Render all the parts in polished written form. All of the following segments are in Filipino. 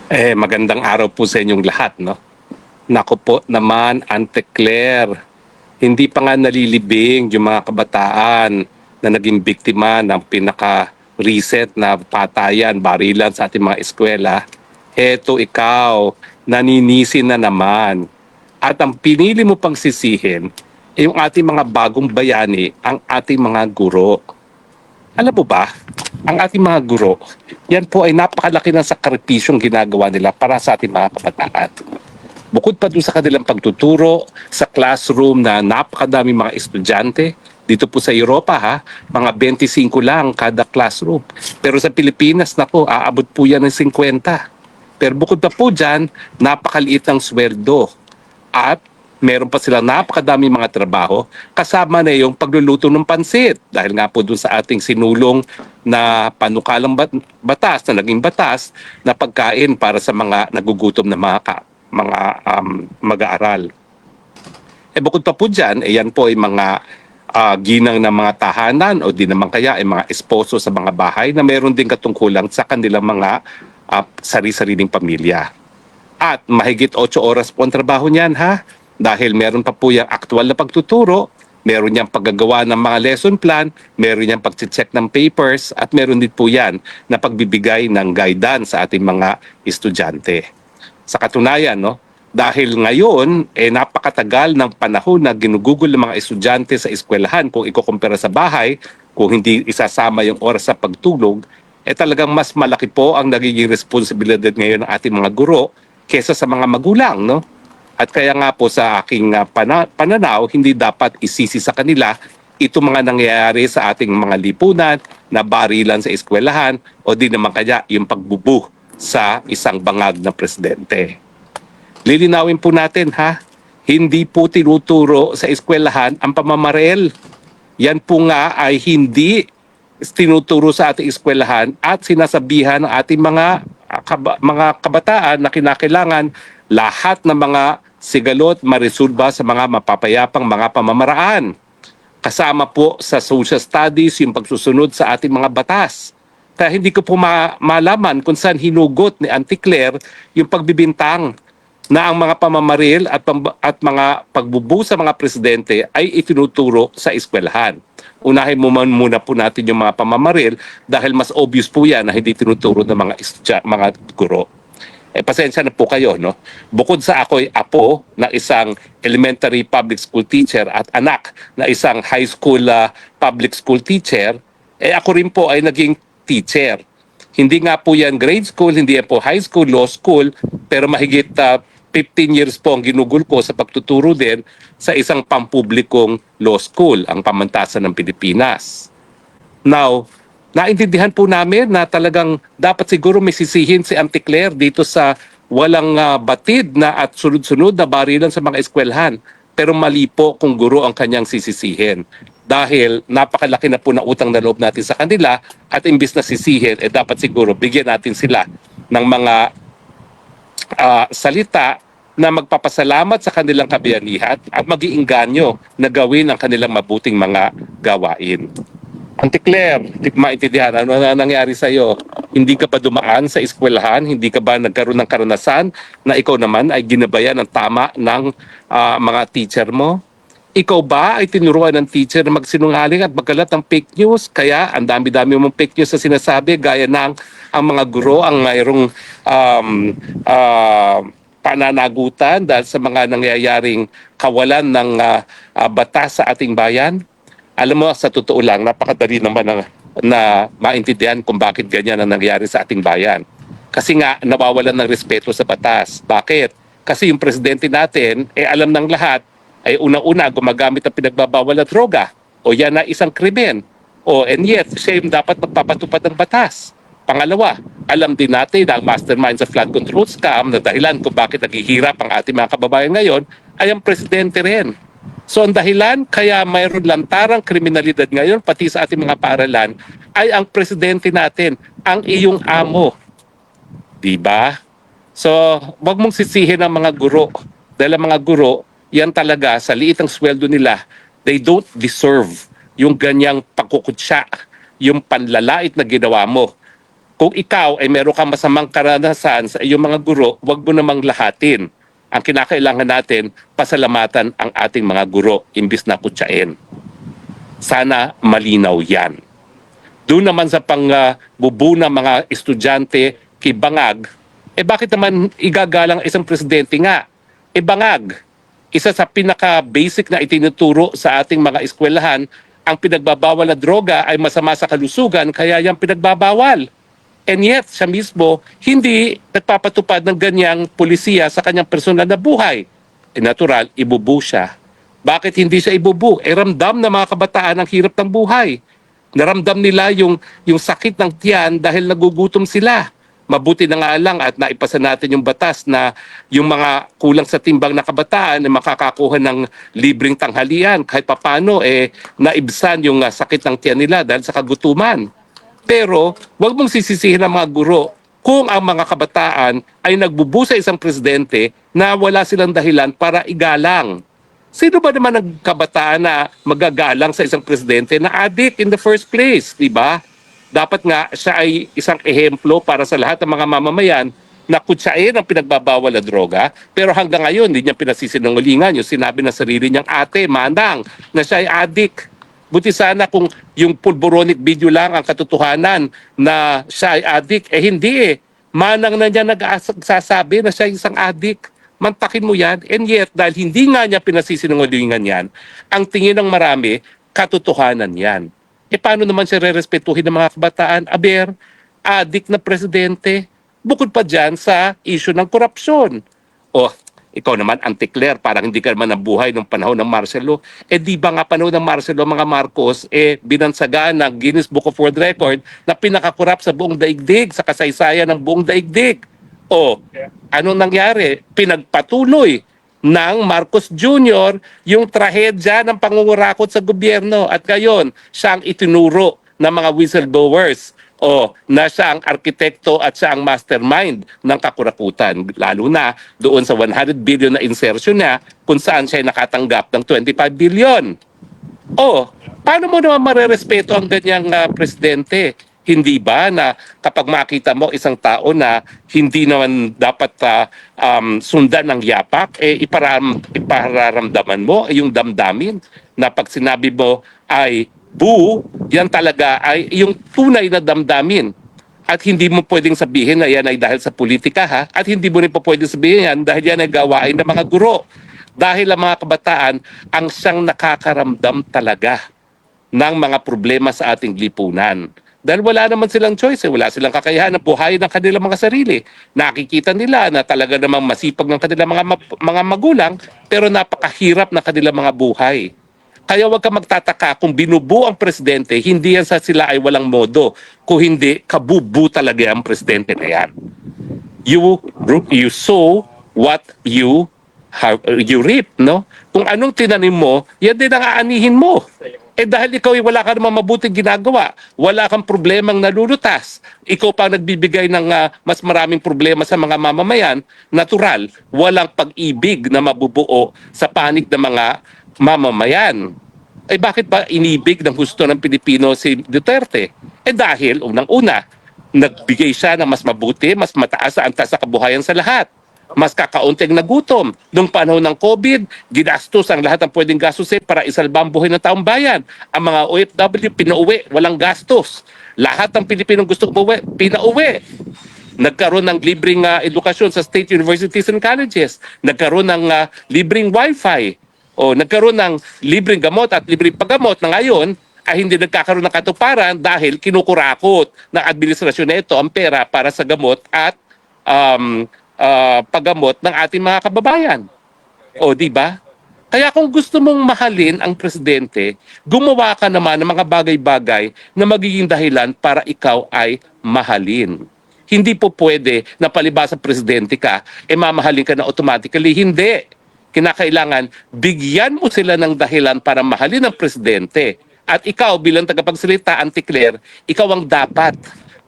Magandang araw po sa inyong lahat, no? Naku po naman, Ante Claire, hindi pa nga nalilibing yung mga kabataan na naging biktima ng pinaka-recent na patayan, barilan sa ating mga eskwela. Heto ikaw, naninisi na naman. At ang pinili mo pang sisihin, yung ating mga bagong bayani, ang ating mga guro. Alam mo ba, ang ating mga guro, yan po ay napakalaki ng sakripisyong ginagawa nila para sa ating mga kabataan. Bukod pa doon sa kanilang pagtuturo sa classroom na napakadami mga estudyante, dito po sa Europa mga 25 lang kada classroom. Pero sa Pilipinas, nako, aabot po yan ng 50. Pero bukod pa po dyan, napakaliit ng sweldo. At meron pa silang napakadami mga trabaho, kasama na yung pagluluto ng pansit. Dahil nga po dun sa ating sinulong na panukalang batas, na naging batas, na pagkain para sa mga nagugutom na mag-aaral. Bukod pa po dyan, yan po ay mga ginang ng mga tahanan o di naman kaya ay mga esposo sa mga bahay na meron din katungkulan sa kanilang mga sari-sariling pamilya. At mahigit 8 oras po ang trabaho niyan dahil meron pa po yung actual na pagtuturo, meron niyang paggagawa ng mga lesson plan, meron niyang pag-check ng papers, at meron din po yan na pagbibigay ng guidance sa ating mga estudyante. Sa katunayan, no, dahil ngayon, napakatagal ng panahon na ginugugol ng mga estudyante sa eskwelahan kung ikukumpara sa bahay, kung hindi isasama yung oras sa pagtulog, talagang mas malaki po ang nagiging responsibilidad ngayon ng ating mga guro kesa sa mga magulang, no? At kaya nga po sa aking pananaw, hindi dapat isisi sa kanila ito mga nangyayari sa ating mga lipunan na barilan sa eskwelahan o di naman kaya yung pagbubuh sa isang bangag na presidente. Lilinawin po natin hindi po tinuturo sa eskwelahan ang pamamaril. Yan po nga ay hindi tinuturo sa ating eskwelahan at sinasabihan ng ating mga kabataan na kinakailangan lahat ng mga sigalot marisulba sa mga mapapayapang mga pamamaraan. Kasama po sa social studies yung pagsusunod sa ating mga batas. Kaya hindi ko po malaman kung saan hinugot ni Auntie Claire yung pagbibintang na ang mga pamamaril at mga pagbubu sa mga presidente ay itinuturo sa eskwelahan. Unahin muna po natin yung mga pamamaril dahil mas obvious po yan na hindi tinuturo ng mga guro. Pasensya na po kayo, no? Bukod sa ako'y apo ng isang elementary public school teacher at anak na isang high school public school teacher, ako rin po ay naging teacher. Hindi nga po yan grade school, hindi yan po high school, law school, pero mahigit 15 years po ang ginugol ko sa pagtuturo din sa isang pampublikong law school, ang Pamantasan ng Pilipinas. Now, naintindihan po namin na talagang dapat siguro may sisihin si Auntie Claire dito sa walang batid na at sunod-sunod na barilan sa mga eskwelahan. Pero mali po kung guro ang kanyang sisisihin. Dahil napakalaki na po na utang na loob natin sa kanila at imbis na sisihin, dapat siguro bigyan natin sila ng mga salita na magpapasalamat sa kanilang kabayanihan at mag-iinganyo na gawin ang kanilang mabuting mga gawain. Auntie Claire, hindi ko maintindihan ano na nangyari sa iyo. Hindi ka ba dumaan sa eskwelahan? Hindi ka ba nagkaroon ng karanasan na ikaw naman ay ginabayan ng tama ng mga teacher mo? Ikaw ba ay tinuruan ng teacher na magsinungaling at magkalat ng fake news? Kaya ang dami-dami mong fake news na sinasabi gaya ng ang mga guro ang mayroong pananagutan dahil sa mga nangyayaring kawalan ng batas sa ating bayan. Alam mo, sa totoo lang, napakadali naman na maintindihan kung bakit ganyan ang nangyari sa ating bayan. Kasi nga, nawawalan ng respeto sa batas. Bakit? Kasi yung presidente natin, alam ng lahat, ay unang-una gumagamit ng pinagbabawal na droga. O yan na isang krimen. And yet, siya yung dapat magpapatupad ng batas. Pangalawa, alam din natin na ang mastermind sa flood control scam na dahilan kung bakit naghihirap ang ating mga kababayan ngayon ay ang presidente rin. So ang dahilan kaya mayroon lantarang kriminalidad ngayon pati sa ating mga paaralan ay ang presidente natin, ang iyong amo. Diba? So wag mong sisihin ang mga guro. Dahil ang mga guro, yan talaga sa liit ng sweldo nila, they don't deserve yung ganyang pagkukutsya, yung panlalait na ginawa mo. Kung ikaw ay meron kang masamang karanasan sa iyong mga guro, huwag mo namang lahatin. Ang kinakailangan natin, pasalamatan ang ating mga guro, imbis na kutsain. Sana malinaw yan. Doon naman sa pangbubu ng mga estudyante kay Bangag, bakit naman igagalang isang presidente nga? Bangag, isa sa pinaka-basic na itinuturo sa ating mga eskwelahan, ang pinagbabawal na droga ay masama sa kalusugan, kaya yan pinagbabawal. And yet, siya mismo, hindi nagpapatupad ng ganyang pulisiya sa kanyang personal na buhay. Natural, ibubu siya. Bakit hindi siya ibubu? Ramdam ng mga kabataan ang hirap ng buhay. Naramdam nila yung sakit ng tiyan dahil nagugutom sila. Mabuti na nga lang at naipasa natin yung batas na yung mga kulang sa timbang na kabataan ay makakakuha ng libreng tanghalian. Kahit papano, naibsan yung sakit ng tiyan nila dahil sa kagutuman. Pero wag mong sisisihin ang mga guro kung ang mga kabataan ay nagbubu sa isang presidente na wala silang dahilan para igalang. Sino ba naman ang kabataan na magagalang sa isang presidente na addict in the first place, di ba? Dapat nga siya ay isang ehemplo para sa lahat ng mga mamamayan na kutsain ang pinagbabawal na droga, pero hanggang ngayon hindi niya pinasisinungalingan yung sinabi ng sarili niyang ate, manang, na siya ay addict. Buti sana kung yung pulboronic video lang ang katotohanan na siya ay addict. Hindi. Manang na niya nagsasabi na siya ay isang addict. Mantakin mo yan. And yet, dahil hindi nga niya pinasisinungalingan yan, ang tingin ng marami, katotohanan yan. Paano naman siya re-respetuhin ng mga kabataan? Addict na presidente. Bukod pa dyan sa issue ng korupsyon. Ikaw naman, Anticler, parang hindi ka naman nabuhay nung panahon ng Marcelo. Di ba nga panahon ng Marcelo, mga Marcos, binansagaan ng Guinness Book of World Record na pinakakurap sa buong daigdig, sa kasaysayan ng buong daigdig. Anong nangyari? Pinagpatuloy ng Marcos Jr. yung trahedya ng pangungurakot sa gobyerno. At gayon, siya ang itinuro ng mga whistleblowers na siya ang arkitekto at siya ang mastermind ng kakurakutan. Lalo na doon sa 100 billion na insertion niya kung saan siya nakatanggap ng 25 billion. Paano mo naman marerespeto ang ganyang presidente? Hindi ba na kapag makita mo isang tao na hindi naman dapat sundan ng yapak, ipararamdaman mo yung damdamin na pag sinabi mo ay boo, yan talaga ay yung tunay na damdamin. At hindi mo pwedeng sabihin na yan ay dahil sa politika at hindi mo rin pa pwedeng sabihin yan dahil yan ay gawain ng mga guro. Dahil ang mga kabataan ang siyang nakakaramdam talaga ng mga problema sa ating lipunan. Dahil wala naman silang choice, wala silang kakayahan na buhayin ng kanilang mga sarili. Nakikita nila na talaga namang masipag ng kanilang mga magulang, pero napakahirap ng kanilang mga buhay. Kaya huwag ka magtataka kung binubu ang presidente, hindi yan sa sila ay walang modo. Kung hindi, kabubu talaga ang presidente na yan. You sow what you reap, no? Kung anong tinanim mo, yan din ang aanihin mo. Dahil ikaw ay wala ka namang mabuting ginagawa, wala kang problemang nalulutas, ikaw pa nagbibigay ng mas maraming problema sa mga mamamayan, natural, walang pag-ibig na mabubuo sa panig ng mga mamamayan. Bakit ba inibig ng gusto ng Pilipino si Duterte? Dahil, unang-una, nagbigay siya ng mas mabuti, mas mataas sa antas sa kabuhayan sa lahat. Mas kakaunting nagutom. Noong panahon ng COVID, ginastos ang lahat ng pwedeng gastusin para isalba ang buhay ng taong bayan. Ang mga OFW, pinauwi, walang gastos. Lahat ng Pilipinong gusto umuwi, pinauwi. Nagkaroon ng libreng edukasyon sa state universities and colleges. Nagkaroon ng libreng wifi. Nagkaroon ng libreng gamot at libreng paggamot na ngayon ay hindi nagkakaroon ng katuparan dahil kinukurakot ng administrasyon na ito ang pera para sa gamot at paggamot ng ating mga kababayan. Di ba? Kaya kung gusto mong mahalin ang presidente, gumawa ka naman ng mga bagay-bagay na magiging dahilan para ikaw ay mahalin. Hindi po pwede na palibasa presidente ka, mamahalin ka na automatically. Hindi. Kinakailangan, bigyan mo sila ng dahilan para mahalin ang presidente. At ikaw bilang tagapagsalita, Anticler, ikaw ang dapat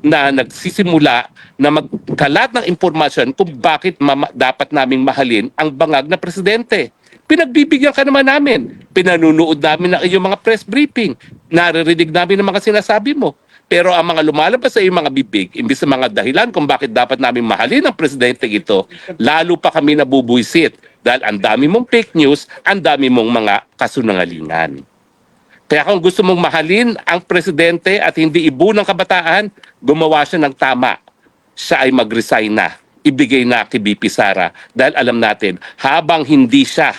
na nagsisimula na magkalat ng impormasyon kung bakit dapat naming mahalin ang bangag na presidente. Pinagbibigyan ka naman namin. Pinanunood namin ng iyong mga press briefing. Naririnig namin ang mga sinasabi mo. Pero ang mga lumalabas sa iyong mga bibig, imbis na mga dahilan kung bakit dapat namin mahalin ang presidente ito, lalo pa kami nabubuisit dahil ang dami mong fake news, ang dami mong mga kasunungalingan. Kaya kung gusto mong mahalin ang presidente at hindi ibu ng kabataan, gumawa siya ng tama. Siya ay mag-resign na. Ibigay na kay BP Sara dahil alam natin, habang hindi siya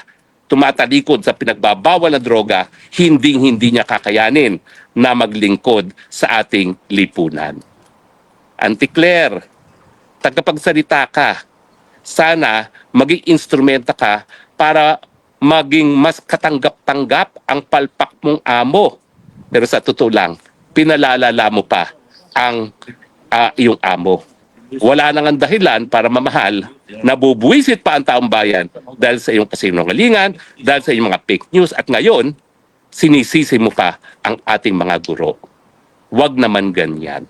tumatalikod sa pinagbabawal na droga, hindi niya kakayanin na maglingkod sa ating lipunan. Auntie Claire, tagapagsalita ka. Sana maging instrumenta ka para maging mas katanggap-tanggap ang palpak mong amo. Pero sa totoo lang, pinalalala mo pa ang iyong amo. Wala nang dahilan para mamahal, nabubuwisit pa ang taong bayan dahil sa iyong kasinungalingan, dahil sa iyong mga fake news, at ngayon, sinisisi mo pa ang ating mga guro. Huwag naman ganyan.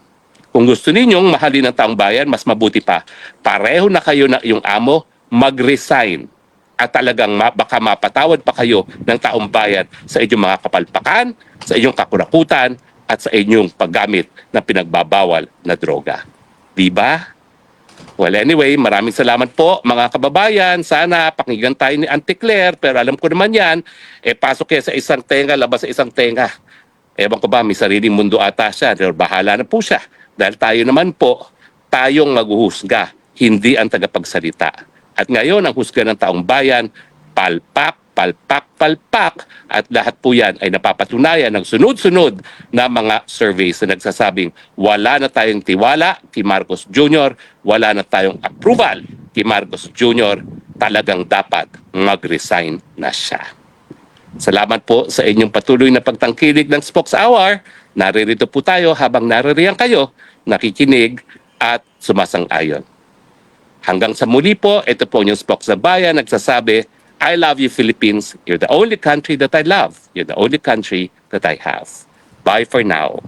Kung gusto ninyong mahalin ang taong bayan, mas mabuti pa, pareho na kayo na iyong amo, mag-resign. At talagang baka mapatawad pa kayo ng taong bayan sa inyong mga kapalpakan, sa inyong kakurakutan, at sa inyong paggamit ng pinagbabawal na droga. Diba? Well, anyway, maraming salamat po mga kababayan. Sana pakinggan tayo ni Auntie Claire, pero alam ko naman yan, pasok kaya sa isang tenga, labas sa isang tenga. Ewan ko ba, may sariling mundo ata siya, pero bahala na po siya. Dahil tayo naman po, tayong maghuhusga, hindi ang tagapagsalita. At ngayon, ang husga ng taong bayan, palpak, palpak, palpak. At lahat po yan ay napapatunayan ng sunod-sunod na mga surveys na nagsasabing wala na tayong tiwala kay Marcos Jr., wala na tayong approval kay Marcos Jr., talagang dapat mag-resign na siya. Salamat po sa inyong patuloy na pagtangkilik ng Spokes Hour. Naririto po tayo habang naririyan kayo, nakikinig at sumasang-ayon. Hanggang sa muli po, ito po yung Spokes sa Bayan nagsasabi, I love you, Philippines. You're the only country that I love. You're the only country that I have. Bye for now.